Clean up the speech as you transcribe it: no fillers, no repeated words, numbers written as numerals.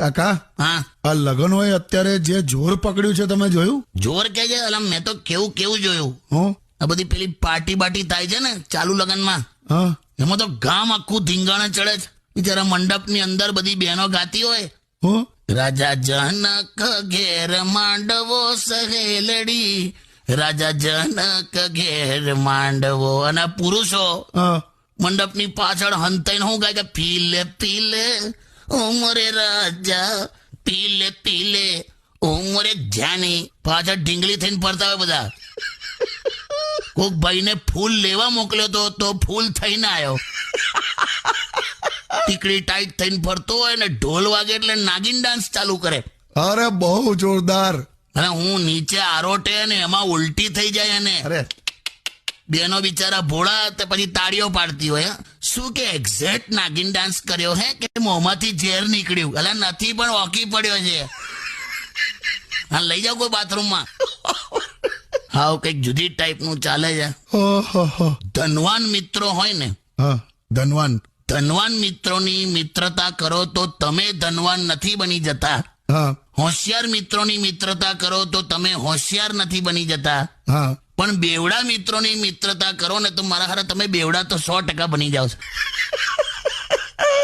કાકા હા આ લગનોએ અત્યારે જે જોર પકડ્યું છે તમે જોયું? જોર કે છે અલા મેં તો કેવું જોયું. હું આ બધી પેલી પાર્ટી બાટી થાય છે ને ચાલુ લગનમાં, હા એમાં તો ગામ આખું ધીંગાણે ચડે છે. બિચારા મંડપની અંદર બધી બહેનો ગાતી હોય, હું રાજા જનક ઘેર માંડવો સહેલડી, રાજા જનક ઘેર માંડવો. અને પુરુષો હા મંડપની પાછળ હંતાઈને હું ગાય કે પીલે પીલે ઉમરે રાજા, પીલે પીલે ઉમરે જાની. પાછળ ઢીંગલી થઈને ફરતા હોય બધા. કોક ભાઈને ફૂલ લેવા મોકલ્યો તો ફૂલ થઈને આવ્યો. ટીકડી ટાઈટ થઈને ફરતો હોય ને ઢોલ વાગે એટલે નાગિન ડાન્સ ચાલુ કરે. અરે બહુ જોરદાર. અને હું નીચે આરોટે ને એમાં ઉલટી થઈ જાય. અને અરે બેનો બિચારા ભોળા તે પછી તાળીઓ પાડતી હોય. શું કે એક્ઝેક્ટ નાગિન ડાન્સ કર્યો હે કે મોંમાંથી ઝેર નીકળ્યું? અલા નથી, પણ ઓકી પડ્યો છે. હા લઈ જાઓ કોઈ બાથરૂમમાં. હા કઈક જુદી ટાઈપનું ચાલે છે. ઓહો ધનવાન મિત્રો હોય ને, હા ધનવાન મિત્રોની મિત્રતા કરો તો તમે ધનવાન નથી બની જતા. હા હોશિયાર મિત્રોની મિત્રતા કરો તો તમે હોશિયાર નથી બની જતા. હા પણ બેવડા મિત્રોની મિત્રતા કરો ને તો મારા હારા તમે બેવડા તો 100% બની જાવ છો.